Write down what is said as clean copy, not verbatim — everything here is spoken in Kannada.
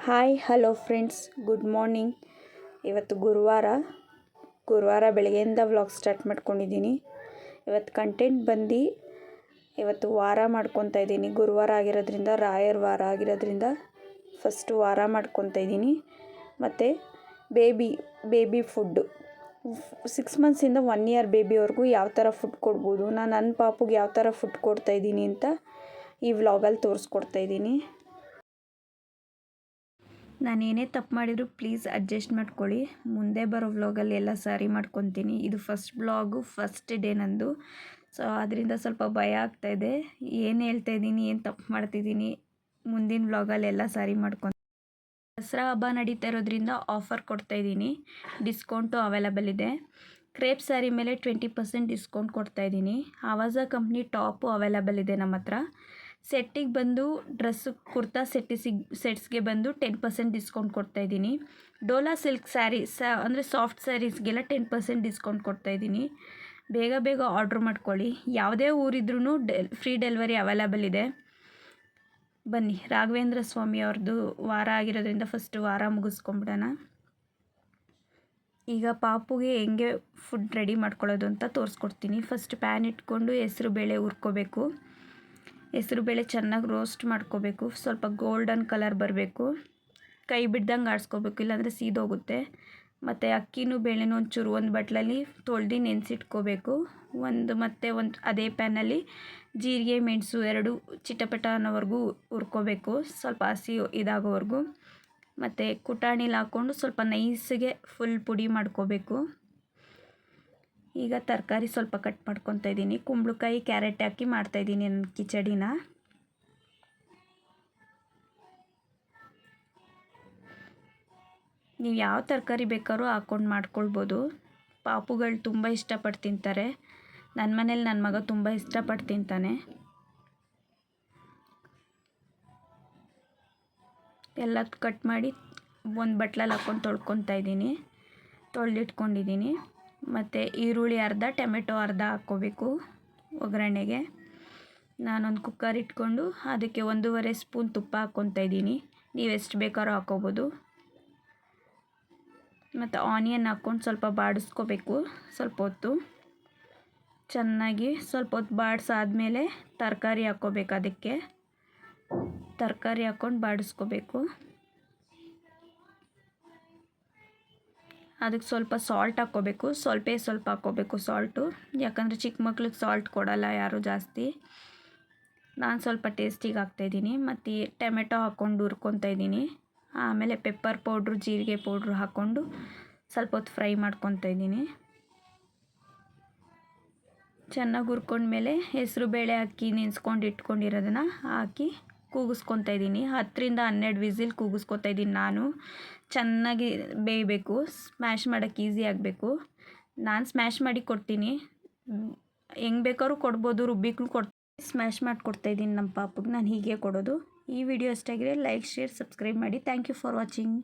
Hi hello friends, good morning. ಇವತ್ತು ಗುರುವಾರ ಬೆಳಗ್ಗೆಯಿಂದ ವ್ಲಾಗ್ ಸ್ಟಾರ್ಟ್ ಮಾಡ್ಕೊಂಡಿದ್ದೀನಿ. ಇವತ್ತು ಕಂಟೆಂಟ್ ಬಂದು ಇವತ್ತು ವಾರ ಮಾಡ್ಕೊತಾ ಇದ್ದೀನಿ. ಗುರುವಾರ ಆಗಿರೋದ್ರಿಂದ, ರಾಯರ ವಾರ ಆಗಿರೋದ್ರಿಂದ ಫಸ್ಟು ವಾರ ಮಾಡ್ಕೊತಾ ಇದ್ದೀನಿ. ಮತ್ತು ಬೇಬಿ ಫುಡ್ಡು 6 ಮಂತ್ಸಿಂದ 1 ಇಯರ್ ಬೇಬಿಯವ್ರಿಗೂ ಯಾವ ಥರ ಫುಡ್ ಕೊಡ್ಬೋದು, ನಾನು ನನ್ನ ಪಾಪುಗೆ ಯಾವ ಥರ ಫುಡ್ ಕೊಡ್ತಾಯಿದ್ದೀನಿ ಅಂತ ಈ ವ್ಲಾಗಲ್ಲಿ ತೋರಿಸ್ಕೊಡ್ತಾಯಿದ್ದೀನಿ. ನಾನೇನೇ ತಪ್ಪು ಮಾಡಿದರೂ ಪ್ಲೀಸ್ ಅಡ್ಜಸ್ಟ್ ಮಾಡ್ಕೊಳ್ಳಿ. ಮುಂದೆ ಬರೋ ವ್ಲಾಗಲ್ಲಿ ಎಲ್ಲ ಸರಿ ಮಾಡ್ಕೊತೀನಿ. ಇದು ಫಸ್ಟ್ ಡೇ ನಂದು. ಸೊ ಅದರಿಂದ ಸ್ವಲ್ಪ ಭಯ ಆಗ್ತಾಯಿದೆ. ಏನು ಹೇಳ್ತಾಯಿದ್ದೀನಿ, ಏನು ತಪ್ಪು ಮಾಡ್ತಿದ್ದೀನಿ, ಮುಂದಿನ ವ್ಲಾಗಲ್ಲಿ ಎಲ್ಲ ಸರಿ ಮಾಡ್ಕೊತೀನಿ. ದಸರಾ ಹಬ್ಬ ನಡೀತಾ ಇರೋದ್ರಿಂದ ಆಫರ್ ಕೊಡ್ತಾಯಿದ್ದೀನಿ. ಡಿಸ್ಕೌಂಟು ಅವೈಲಬಲ್ ಇದೆ. ಕ್ರೇಪ್ ಸ್ಯಾರಿ ಮೇಲೆ 20% ಡಿಸ್ಕೌಂಟ್ ಕೊಡ್ತಾಯಿದ್ದೀನಿ. ಆವಾಜ ಕಂಪ್ನಿ ಟಾಪು ಅವೈಲಬಲ್ ಇದೆ ನಮ್ಮ ಹತ್ರ. ಸೆಟ್ಟಿಗೆ ಬಂದು ಕುರ್ತಾ ಸೆಟ್ಸ್ಗೆ ಬಂದು 10% ಡಿಸ್ಕೌಂಟ್ ಕೊಡ್ತಾಯಿದ್ದೀನಿ. ಡೋಲಾ ಸಿಲ್ಕ್ ಸ್ಯಾರೀಸ್ ಅಂದರೆ ಸಾಫ್ಟ್ ಸ್ಯಾರೀಸ್ಗೆಲ್ಲ 10% ಡಿಸ್ಕೌಂಟ್ ಕೊಡ್ತಾಯಿದ್ದೀನಿ. ಬೇಗ ಆರ್ಡ್ರ್ ಮಾಡ್ಕೊಳ್ಳಿ. ಯಾವುದೇ ಊರಿದ್ರೂ ಫ್ರೀ ಡೆಲಿವರಿ ಅವೈಲಬಲ್ ಇದೆ. ಬನ್ನಿ, ರಾಘವೇಂದ್ರ ಸ್ವಾಮಿ ಅವ್ರದ್ದು ವಾರ ಆಗಿರೋದ್ರಿಂದ ಫಸ್ಟು ವಾರ ಮುಗಿಸ್ಕೊಂಬಿಡೋಣ. ಈಗ ಪಾಪುಗೆ ಹೆಂಗೆ ಫುಡ್ ರೆಡಿ ಮಾಡ್ಕೊಳ್ಳೋದು ಅಂತ ತೋರಿಸ್ಕೊಡ್ತೀನಿ. ಫಸ್ಟ್ ಪ್ಯಾನ್ ಇಟ್ಕೊಂಡು ಹೆಸರುಬೇಳೆ ಹುರ್ಕೋಬೇಕು. ಹೆಸರುಬೇಳೆ ಚೆನ್ನಾಗಿ ರೋಸ್ಟ್ ಮಾಡ್ಕೋಬೇಕು. ಸ್ವಲ್ಪ ಗೋಲ್ಡನ್ ಕಲರ್ ಬರಬೇಕು. ಕೈ ಬಿಡ್ದಂಗೆ ಆಡಿಸ್ಕೋಬೇಕು, ಇಲ್ಲಾಂದರೆ ಸೀದೋಗುತ್ತೆ. ಮತ್ತು ಅಕ್ಕಿನೂ ಬೇಳೆನೂ ಒಂದು ಬಟ್ಲಲ್ಲಿ ತೊಳೆದು ನೆನೆಸಿಟ್ಕೋಬೇಕು. ಮತ್ತು ಅದೇ ಪ್ಯಾನಲ್ಲಿ ಜೀರಿಗೆ ಮೆಣಸು 2 ಚಿಟಪಟ ಅನ್ನೋವರೆಗೂ ಹುರ್ಕೋಬೇಕು, ಸ್ವಲ್ಪ ಹಸಿ ಇದಾಗೋವರೆಗೂ. ಮತ್ತು ಕುಟಾಣಿಲಿ ಹಾಕ್ಕೊಂಡು ಸ್ವಲ್ಪ ನೈಸಿಗೆ ಫುಲ್ ಪುಡಿ ಮಾಡ್ಕೋಬೇಕು. ಈಗ ತರಕಾರಿ ಸ್ವಲ್ಪ ಕಟ್ ಮಾಡ್ಕೊತಾ ಇದ್ದೀನಿ. ಕುಂಬಳಕಾಯಿ, ಕ್ಯಾರೆಟ್ ಹಾಕಿ ಮಾಡ್ತಾಯಿದ್ದೀನಿ ನನ್ನ ಕಿಚಡಿನ. ನೀವು ಯಾವ ತರಕಾರಿ ಬೇಕಾದ್ರೂ ಹಾಕ್ಕೊಂಡು ಮಾಡ್ಕೊಳ್ಬೋದು. ಪಾಪುಗಳು ತುಂಬ ಇಷ್ಟಪಟ್ಟು ತಿಂತಾರೆ. ನನ್ನ ಮನೇಲಿ ನನ್ನ ಮಗ ತುಂಬ ಇಷ್ಟಪಟ್ಟು ತಿಂತಾನೆ. ಎಲ್ಲ ಕಟ್ ಮಾಡಿ ಒಂದು ಬಟ್ಲಲ್ಲಿ ಹಾಕ್ಕೊಂಡು ತೊಳ್ಕೊತಾ ಇದ್ದೀನಿ. ತೊಳೆದಿಟ್ಕೊಂಡಿದ್ದೀನಿ. ಮತ್ತು ಈರುಳ್ಳಿ ಅರ್ಧ, ಟೊಮೆಟೊ ಅರ್ಧ ಹಾಕ್ಕೋಬೇಕು ಒಗ್ಗರಣೆಗೆ. ನಾನೊಂದು ಕುಕ್ಕರ್ ಇಟ್ಕೊಂಡು ಅದಕ್ಕೆ 1.5 ಸ್ಪೂನ್ ತುಪ್ಪ ಹಾಕ್ಕೊತಾ ಇದ್ದೀನಿ. ನೀವು ಎಷ್ಟು ಬೇಕಾದ್ರೂ ಹಾಕ್ಕೋಬೋದು. ಮತ್ತು ಆನಿಯನ್ ಹಾಕ್ಕೊಂಡು ಸ್ವಲ್ಪ ಬಾಡಿಸ್ಕೋಬೇಕು. ಸ್ವಲ್ಪ ಹೊತ್ತು ಚೆನ್ನಾಗಿ ಸ್ವಲ್ಪ ಹೊತ್ತು ಬಾಡಿಸಾದ್ಮೇಲೆ ತರಕಾರಿ ಹಾಕ್ಕೋಬೇಕು. ಅದಕ್ಕೆ ತರಕಾರಿ ಹಾಕ್ಕೊಂಡು ಬಾಡಿಸ್ಕೋಬೇಕು. ಅದಕ್ಕೆ ಸ್ವಲ್ಪ ಸಾಲ್ಟ್ ಹಾಕ್ಕೋಬೇಕು. ಸ್ವಲ್ಪ ಹಾಕ್ಕೋಬೇಕು ಸಾಲ್ಟು, ಯಾಕಂದರೆ ಚಿಕ್ಕ ಮಕ್ಳಿಗೆ ಸಾಲ್ಟ್ ಕೊಡಲ್ಲ ಯಾರು ಜಾಸ್ತಿ. ನಾನು ಸ್ವಲ್ಪ ಟೇಸ್ಟಿಗೆ ಹಾಕ್ತಾಯಿದ್ದೀನಿ. ಮತ್ತು ಟೊಮೆಟೊ ಹಾಕ್ಕೊಂಡು ಹುರ್ಕೊತಾ ಇದ್ದೀನಿ. ಆಮೇಲೆ ಪೆಪ್ಪರ್ ಪೌಡ್ರು, ಜೀರಿಗೆ ಪೌಡ್ರು ಹಾಕ್ಕೊಂಡು ಸ್ವಲ್ಪ ಹೊತ್ತು ಫ್ರೈ ಮಾಡ್ಕೊತಾ ಇದ್ದೀನಿ. ಚೆನ್ನಾಗಿ ಹುರ್ಕೊಂಡ್ಮೇಲೆ ಹೆಸರುಬೇಳೆ ಅಕ್ಕಿ ನೆನೆಸ್ಕೊಂಡು ಇಟ್ಕೊಂಡಿರೋದನ್ನು ಹಾಕಿ ಕೂಗಿಸ್ಕೊತಾ ಇದ್ದೀನಿ. 10ರಿಂದ 12 ವಿಸಿಲ್ ಕೂಗಿಸ್ಕೊತಾ ಇದ್ದೀನಿ ನಾನು. ಚೆನ್ನಾಗಿ ಬೇಯಬೇಕು. ಸ್ಮ್ಯಾಶ್ ಮಾಡೋಕ್ಕೆ ಈಸಿ ಆಗಬೇಕು. ನಾನು ಸ್ಮ್ಯಾಶ್ ಮಾಡಿ ಕೊಡ್ತೀನಿ. ಹೆಂಗೆ ಬೇಕಾದ್ರೂ ಕೊಡ್ಬೋದು, ರುಬ್ಬಿಗೂ ಕೊಡ್ತೀನಿ. ಸ್ಮ್ಯಾಶ್ ಮಾಡಿ ಕೊಡ್ತಾಯಿದ್ದೀನಿ ನಮ್ಮ ಪಾಪುಗೆ. ನಾನು ಹೀಗೆ ಕೊಡೋದು. ಈ ವಿಡಿಯೋ ಇಷ್ಟ ಆಗಿದ್ರೆ ಲೈಕ್, ಶೇರ್, ಸಬ್ಸ್ಕ್ರೈಬ್ ಮಾಡಿ. Thank you for watching.